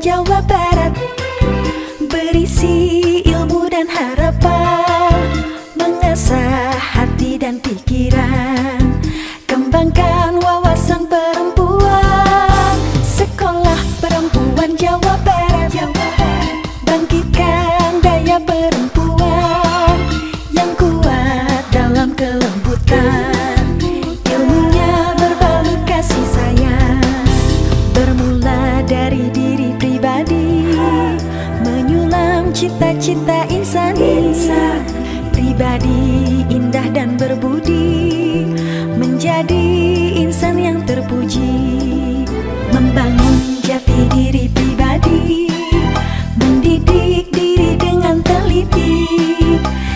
Jawa Barat, berisi ilmu dan harapan, mengasah hati dan pikiran, kembangkan wawasan perempuan. Sekolah Perempuan Jawa Barat, bangkitkan daya perempuan yang kuat dalam kelembutan, ilmunya berbalut kasih sayang, bermula dari diri pribadi, menyulam cita-cita insani, pribadi indah dan berbudi, menjadi insan yang terpuji, membangun jati diri pribadi, mendidik diri dengan teliti,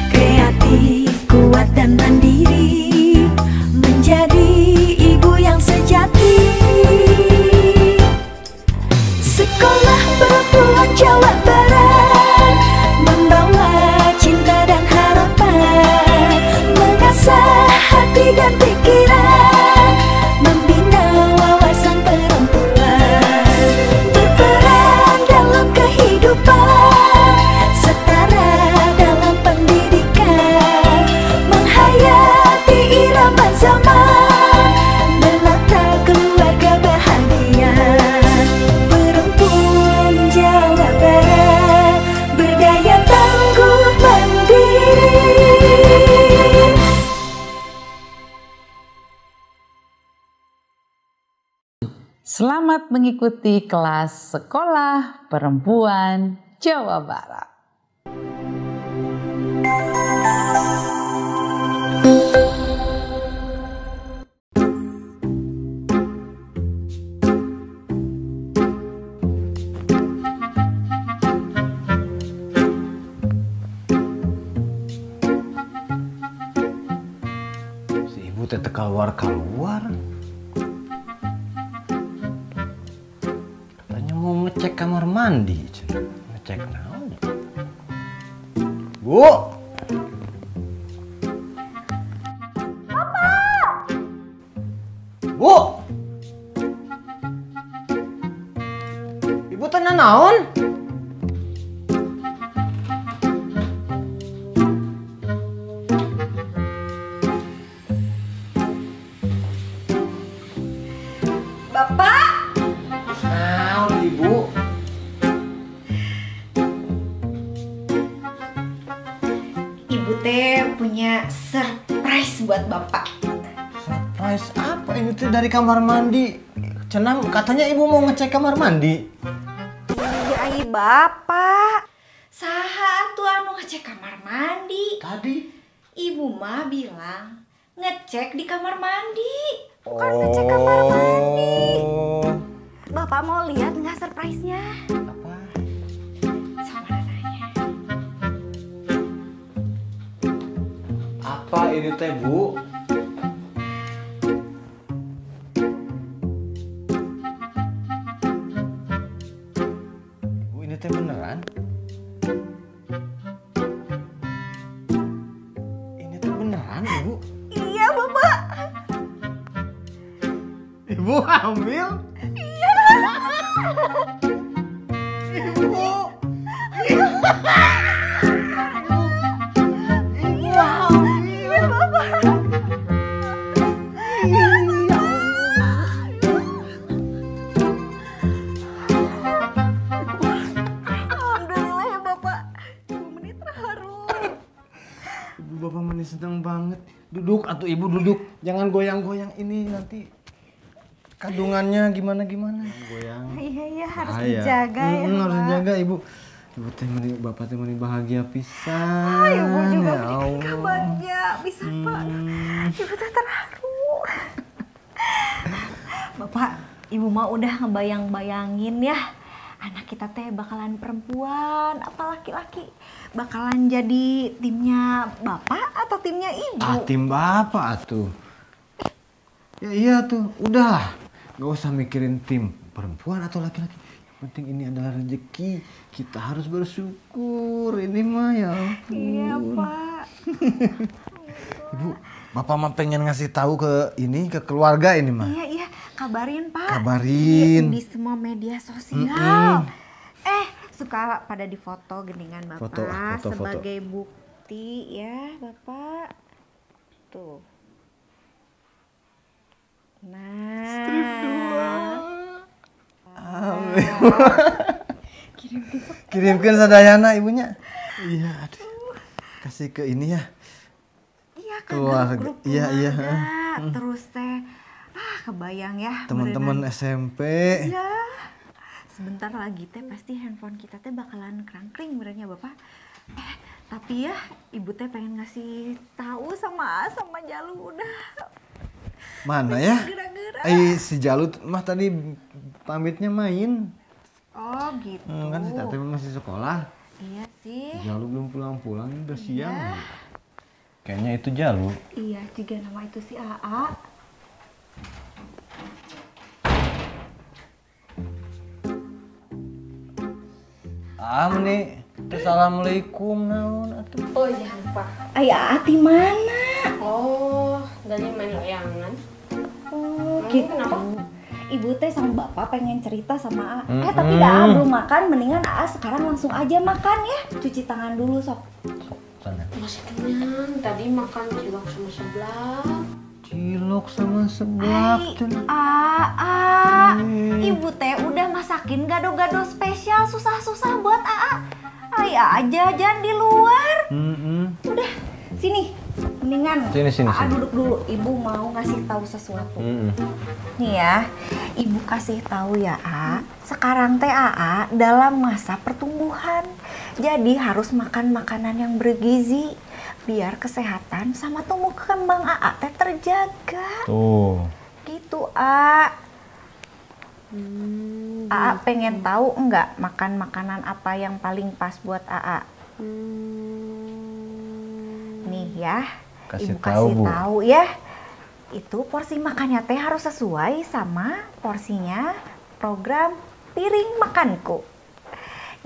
kreatif, kuat dan mandiri, menjadi ibu yang sejati. Sekolah Perempuan Jawa Barat membawa cinta dan harapan, mengasah hati dan pikiran, membina wawasan perempuan, berperan dalam kehidupan, setara dalam pendidikan, menghayati irama zaman, menata keluarga bahagia. Perempuan Jawa Barat berdaya tangguh mandiri. Selamat mengikuti kelas Sekolah Perempuan Jawa Barat. Si ibu teh keluar. Katanya mau ngecek kamar mandi. Ngecek naon? Bu. Bu. Ibu teh naon? Bapak, Naon, Ibu? Ibu teh punya surprise buat Bapak. Surprise apa ini tuh dari kamar mandi? Cenah katanya ibu mau ngecek kamar mandi. Ya ai Bapak, saha atuh anu ngecek kamar mandi? Tadi. Ibu mah bilang ngecek di kamar mandi, bukan ngecek kamar mandi. Bapak mau lihat nggak surprise-nya? Apa? Sama nanya. Apa ini teh, Bu? Bu, ini teh beneran? Ini teh beneran, Ibu? Iya Bapak. Ibu hamil? Iya. Ibu. Iya Bapak. Alhamdulillah ya Bapak. 2 menit terharu. Ibu bapak meni seneng banget. Duduk atuh ibu duduk. Jangan goyang-goyang ini nanti kandungannya gimana-gimana. Goyang. Iya harus Bahaya. dijaga ya Pak. Harus dijaga ibu. Ibu teh meni bapak teh meni bahagia pisan. Ibu juga Ya Allah. bahagia bisa Pak. Ibu teh terharu. Bapak, Ibu mah udah ngebayang-bayangin ya. Anak kita teh bakalan perempuan apa laki-laki? Bakalan jadi timnya Bapak atau timnya Ibu? Tim bapak atuh. Ya iya tuh, udahlah. Gak usah mikirin tim perempuan atau laki-laki. Yang penting ini adalah rezeki. Kita harus bersyukur. Ini mah ya ampun. Iya Pak. Ibu, bapak mah pengen ngasih tahu ke keluarga ini mah. Iya, kabarin Pak. Kabarin. Di semua media sosial. suka pada difoto geningan Bapak Foto. sebagai bukti ya Bapak. Tuh. Nah. Kirimkan sadayana ibunya. Iya, aduh. Kasih ke ini ya. Iya ke Keluarga. grup Iya. keluarga. Terus teh kebayang ya Teman-teman SMP. ya sebentar lagi teh pasti handphone kita teh bakalan krangkring benernya Bapak. Tapi ya ibu teh pengen ngasih tahu sama Jalu udah Mana ya? gerak-gerak. Si Jalu mah tadi pamitnya main. Oh gitu. Kan si Tete masih sekolah. Iya sih. Jalu belum pulang-pulang, udah siang. Iya. Kayaknya itu Jalu. Iya juga nama itu si AA. Nih. Assalamualaikum naon atuh. Oh iya lupa. Ayah Ati mana? Oh, dari main layangan. Oh Gitu. Kenapa? Ibu teh sama bapak pengen cerita sama AA. Mm-mm. Tapi dah belum makan, mendingan AA sekarang langsung aja makan ya. Cuci tangan dulu sok. Sana. Masih kenyang. Tadi makan cilok sama sebelah. Cilok sama seblak. AA, ibu teh udah masakin gado-gado spesial susah-susah buat AA. Ayah jajan di luar. Udah, sini. Mendingan Sini. AA duduk dulu. Ibu mau ngasih tahu sesuatu. Nih ya, ibu kasih tahu ya A. Sekarang teh AA dalam masa pertumbuhan. Jadi harus makan makanan yang bergizi biar kesehatan sama tumbuh kembang AA teh terjaga. Tuh. Gitu A. AA pengen tahu enggak makan makanan apa yang paling pas buat AA? Nih ya, Kasih ibu tahu, kasih Bu. tahu ya. Itu porsi makannya teh harus sesuai sama porsinya program piring makanku.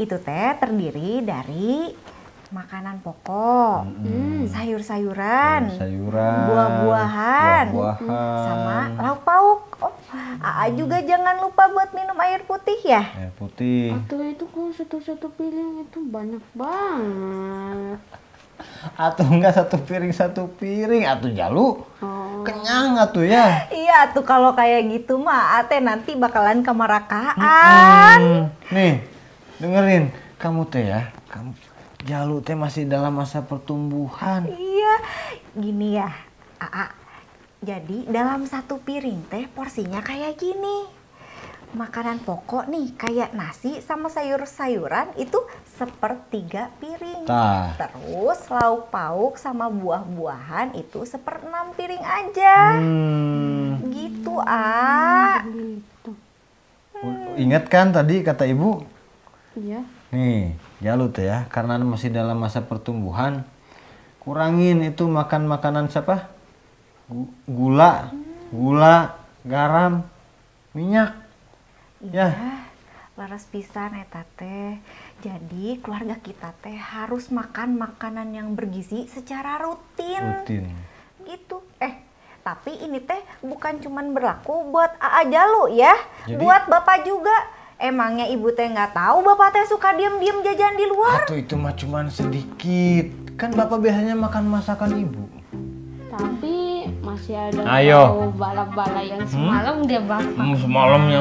Itu teh terdiri dari makanan pokok, sayur-sayuran, buah-buahan, sama lauk pauk. Oh, AA juga jangan lupa buat minum air putih ya. Air putih. Atau itu kalau satu piring itu banyak banget. Atau enggak satu piring atuh Jalu. Kenyang atuh ya. Iya tuh kalau kayak gitu mah ate nanti bakalan kemarakaan. Nih, dengerin kamu teh ya. Jalu teh masih dalam masa pertumbuhan. Iya, gini ya, AA. Jadi dalam satu piring teh porsinya kayak gini. Makanan pokok nih kayak nasi sama sayur-sayuran itu 1/3 piring. Tah. Terus lauk pauk sama buah-buahan itu 1/6 piring aja. Gitu A. Gitu. Ingat kan tadi kata ibu? Iya. Nih, Jalu teh ya, karena masih dalam masa pertumbuhan, kurangin itu makan makanan siapa? Gula, garam, minyak. Iya, laras pisan eta teh. Jadi keluarga kita teh harus makan makanan yang bergizi secara rutin. Gitu. Tapi ini teh bukan cuman berlaku buat AA Jalu ya. Jadi? Buat Bapak juga. Emangnya ibu teh nggak tahu Bapak teh suka diem-diem jajan di luar? Atuh itu mah cuman sedikit. Kan Bapak biasanya makan masakan ibu. Tapi masih ada Ayo. bala-bala yang semalam dia bakar.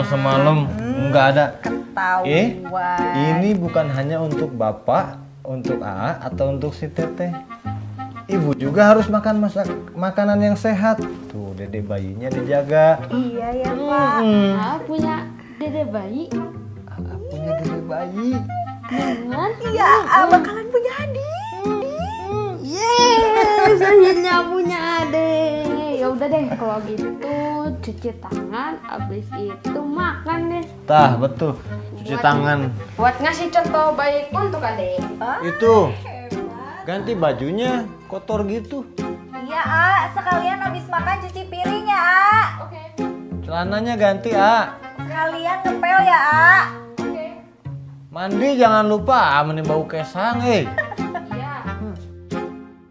Semalam nggak ada. Ketahuan. Ini bukan hanya untuk Bapak, untuk AA atau untuk si Teteh. Ibu juga harus makan makanan yang sehat. Tuh, dede bayinya dijaga. Iya ya Pak. Ah, punya dede bayi. AA punya dede bayi. Bener? Iya, AA bakalan punya adik. Yes, akhirnya punya adik. Ya udah deh kalau gitu cuci tangan, abis itu makan deh. Tah, betul. Cuci tangan. Buat ngasih contoh baik untuk adik. Itu. Ganti bajunya, kotor gitu. Iya A, sekalian habis makan cuci piring ya A. Oke. Celananya ganti, A. Sekalian ngepel ya A. Oke. Mandi jangan lupa, mending bau kesang, Iya.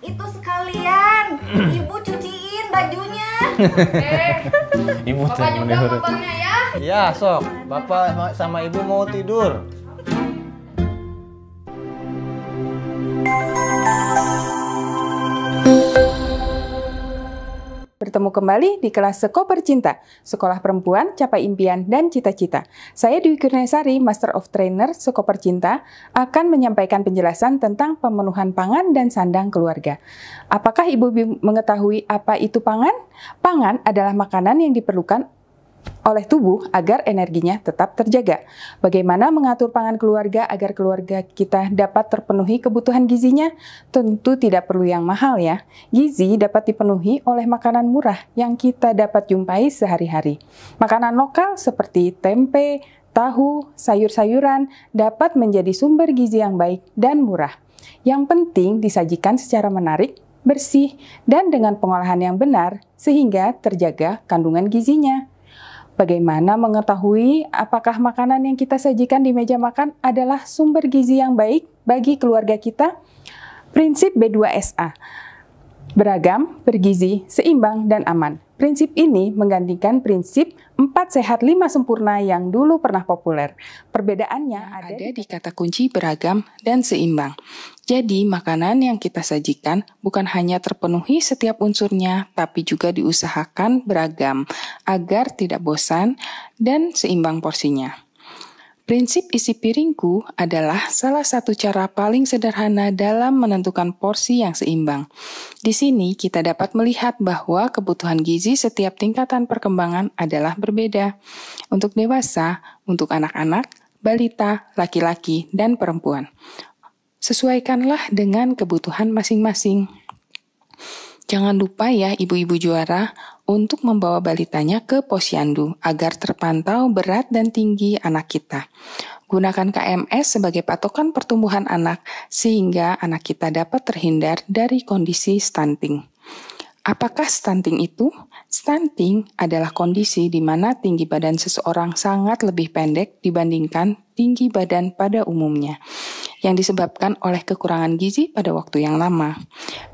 Itu sekalian, ibu cuciin bajunya. Ibu Bapak juga motornya ya. Iya, sok. Bapak sama ibu mau tidur. Bertemu kembali di kelas Sekoper Cinta, Sekolah Perempuan Capai Impian dan Cita-Cita. Saya Dwi Kurniasari, Master of Trainer Sekoper Cinta, akan menyampaikan penjelasan tentang pemenuhan pangan dan sandang keluarga. Apakah Ibu mengetahui apa itu pangan? Pangan adalah makanan yang diperlukan oleh tubuh agar energinya tetap terjaga. Bagaimana mengatur pangan keluarga agar keluarga kita dapat terpenuhi kebutuhan gizinya? Tentu tidak perlu yang mahal ya. Gizi dapat dipenuhi oleh makanan murah yang kita dapat jumpai sehari-hari. Makanan lokal seperti tempe, tahu, sayur-sayuran dapat menjadi sumber gizi yang baik dan murah. Yang penting disajikan secara menarik, bersih, dan dengan pengolahan yang benar sehingga terjaga kandungan gizinya. Bagaimana mengetahui apakah makanan yang kita sajikan di meja makan adalah sumber gizi yang baik bagi keluarga kita? Prinsip B2SA, beragam, bergizi, seimbang, dan aman. Prinsip ini menggantikan prinsip 4 sehat 5 sempurna yang dulu pernah populer. Perbedaannya ada di kata kunci beragam dan seimbang. Jadi, makanan yang kita sajikan bukan hanya terpenuhi setiap unsurnya, tapi juga diusahakan beragam agar tidak bosan dan seimbang porsinya. Prinsip isi piringku adalah salah satu cara paling sederhana dalam menentukan porsi yang seimbang. Di sini kita dapat melihat bahwa kebutuhan gizi setiap tingkatan perkembangan adalah berbeda. Untuk dewasa, untuk anak-anak, balita, laki-laki, dan perempuan. Sesuaikanlah dengan kebutuhan masing-masing. Jangan lupa ya ibu-ibu juara untuk membawa balitanya ke posyandu agar terpantau berat dan tinggi anak kita. Gunakan KMS sebagai patokan pertumbuhan anak sehingga anak kita dapat terhindar dari kondisi stunting. Apakah stunting itu? Stunting adalah kondisi di mana tinggi badan seseorang sangat lebih pendek dibandingkan tinggi badan pada umumnya, yang disebabkan oleh kekurangan gizi pada waktu yang lama.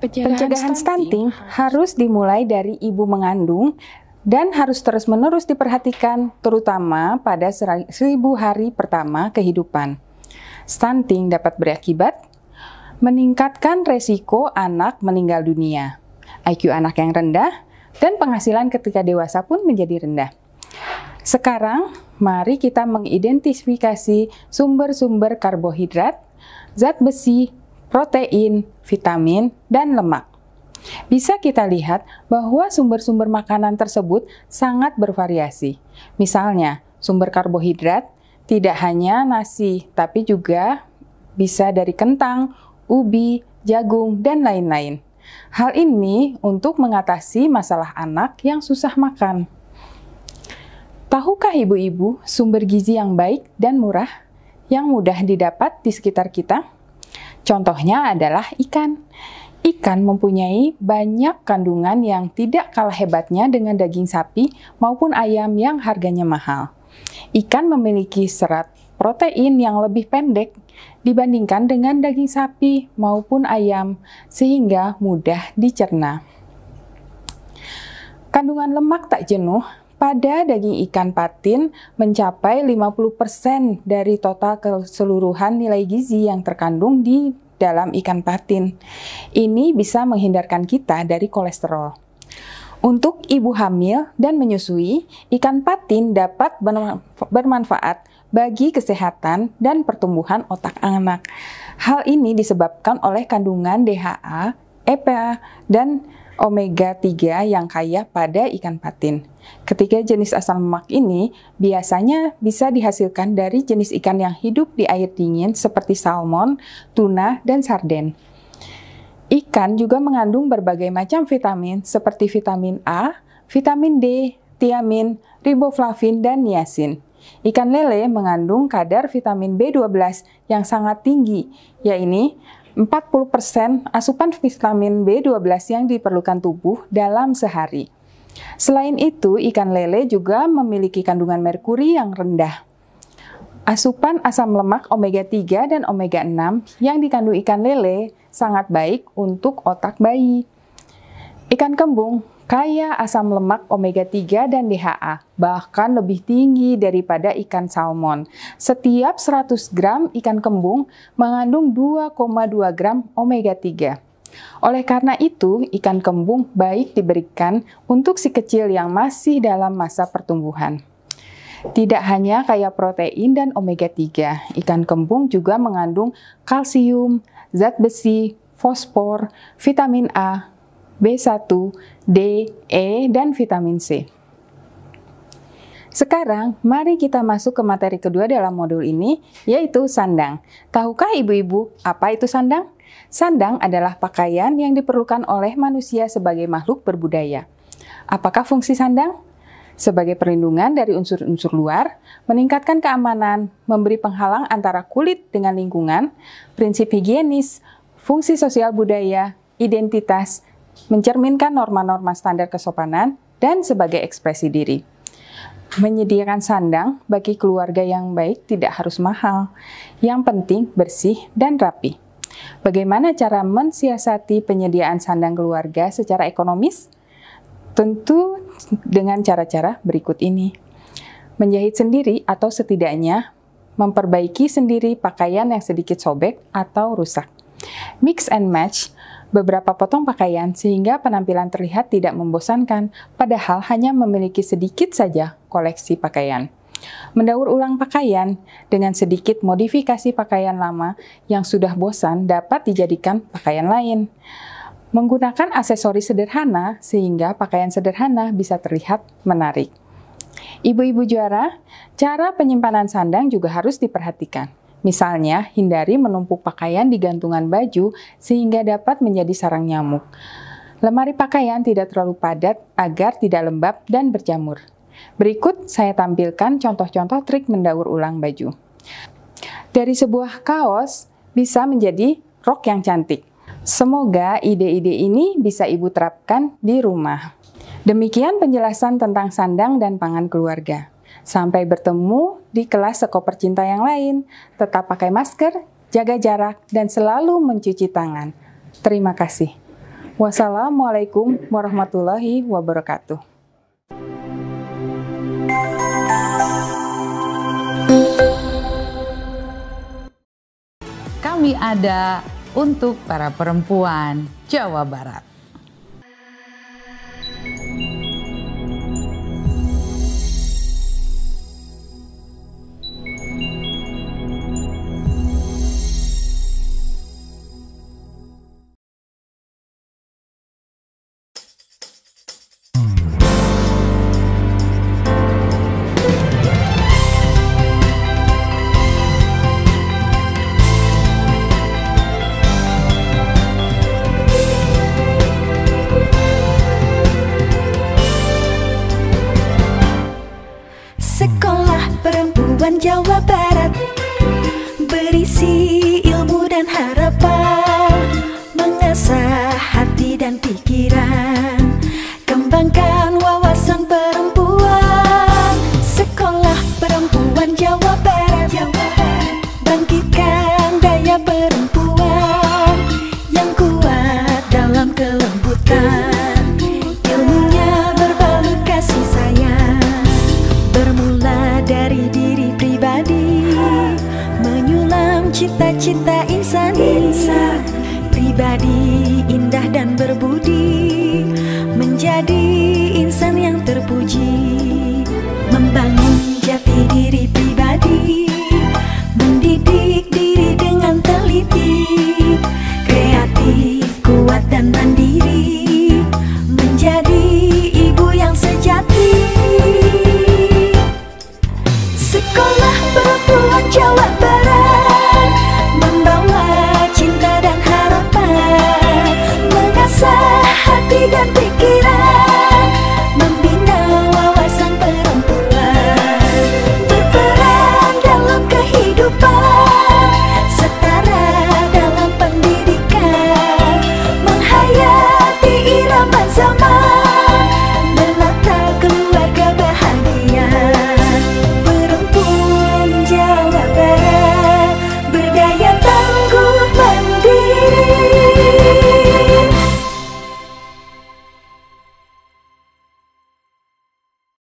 Pencegahan stunting harus dimulai dari ibu mengandung dan harus terus-menerus diperhatikan, terutama pada 1000 hari pertama kehidupan. Stunting dapat berakibat meningkatkan resiko anak meninggal dunia, IQ anak yang rendah, dan penghasilan ketika dewasa pun menjadi rendah. Sekarang, mari kita mengidentifikasi sumber-sumber karbohidrat, zat besi, protein, vitamin, dan lemak. Bisa kita lihat bahwa sumber-sumber makanan tersebut sangat bervariasi. Misalnya, sumber karbohidrat tidak hanya nasi, tapi juga bisa dari kentang, ubi, jagung, dan lain-lain. Hal ini untuk mengatasi masalah anak yang susah makan. Tahukah ibu-ibu sumber gizi yang baik dan murah yang mudah didapat di sekitar kita? Contohnya adalah ikan. Ikan mempunyai banyak kandungan yang tidak kalah hebatnya dengan daging sapi maupun ayam yang harganya mahal. Ikan memiliki serat protein yang lebih pendek dibandingkan dengan daging sapi maupun ayam, sehingga mudah dicerna. Kandungan lemak tak jenuh pada daging ikan patin mencapai 50% dari total keseluruhan nilai gizi yang terkandung di dalam ikan patin. Ini bisa menghindarkan kita dari kolesterol. Untuk ibu hamil dan menyusui, ikan patin dapat bermanfaat bagi kesehatan dan pertumbuhan otak anak. Hal ini disebabkan oleh kandungan DHA, EPA, dan omega 3 yang kaya pada ikan patin. Ketiga jenis asam lemak ini biasanya bisa dihasilkan dari jenis ikan yang hidup di air dingin seperti salmon, tuna, dan sarden. Ikan juga mengandung berbagai macam vitamin seperti vitamin A, vitamin D, tiamin, riboflavin, dan niacin. Ikan lele mengandung kadar vitamin B12 yang sangat tinggi, yaitu 40% asupan vitamin B12 yang diperlukan tubuh dalam sehari. Selain itu, ikan lele juga memiliki kandungan merkuri yang rendah. Asupan asam lemak omega 3 dan omega 6 yang dikandung ikan lele sangat baik untuk otak bayi. Ikan kembung kaya asam lemak omega 3 dan DHA, bahkan lebih tinggi daripada ikan salmon. Setiap 100 gram ikan kembung mengandung 2,2 gram omega 3. Oleh karena itu, ikan kembung baik diberikan untuk si kecil yang masih dalam masa pertumbuhan. Tidak hanya kaya protein dan omega 3, ikan kembung juga mengandung kalsium, zat besi, fosfor, vitamin A, B1, D, E, dan vitamin C. Sekarang, mari kita masuk ke materi kedua dalam modul ini, yaitu sandang. Tahukah ibu-ibu apa itu sandang? Sandang adalah pakaian yang diperlukan oleh manusia sebagai makhluk berbudaya. Apakah fungsi sandang? Sebagai perlindungan dari unsur-unsur luar, meningkatkan keamanan, memberi penghalang antara kulit dengan lingkungan, prinsip higienis, fungsi sosial budaya, identitas, mencerminkan norma-norma standar kesopanan, dan sebagai ekspresi diri. Menyediakan sandang bagi keluarga yang baik tidak harus mahal. Yang penting bersih dan rapi. Bagaimana cara mensiasati penyediaan sandang keluarga secara ekonomis? Tentu dengan cara-cara berikut ini. Menjahit sendiri atau setidaknya memperbaiki sendiri pakaian yang sedikit sobek atau rusak. Mix and match beberapa potong pakaian sehingga penampilan terlihat tidak membosankan, padahal hanya memiliki sedikit saja koleksi pakaian. Mendaur ulang pakaian dengan sedikit modifikasi pakaian lama yang sudah bosan dapat dijadikan pakaian lain. Menggunakan aksesoris sederhana sehingga pakaian sederhana bisa terlihat menarik. Ibu-ibu juara, cara penyimpanan sandang juga harus diperhatikan. Misalnya, hindari menumpuk pakaian di gantungan baju sehingga dapat menjadi sarang nyamuk. Lemari pakaian tidak terlalu padat agar tidak lembab dan berjamur. Berikut saya tampilkan contoh-contoh trik mendaur ulang baju. Dari sebuah kaos bisa menjadi rok yang cantik. Semoga ide-ide ini bisa ibu terapkan di rumah. Demikian penjelasan tentang sandang dan pangan keluarga. Sampai bertemu di kelas Sekoper Cinta yang lain. Tetap pakai masker, jaga jarak, dan selalu mencuci tangan. Terima kasih. Wassalamualaikum warahmatullahi wabarakatuh. Kami ada untuk para perempuan Jawa Barat. Sekolah Perempuan Jawa Barat berisi ilmu dan harapan, mengasah hati dan pikiran, kembangkan wawasan perempuan. Sekolah Perempuan Jawa Barat, bangkitkan daya perempuan yang kuat dalam kelembutan, ilmunya berbalut kasih sayang. Bermula dari diri pribadi, menyulam cita-cita insani, pribadi indah dan berbudi, menjadi insan yang terpuji, membangun jati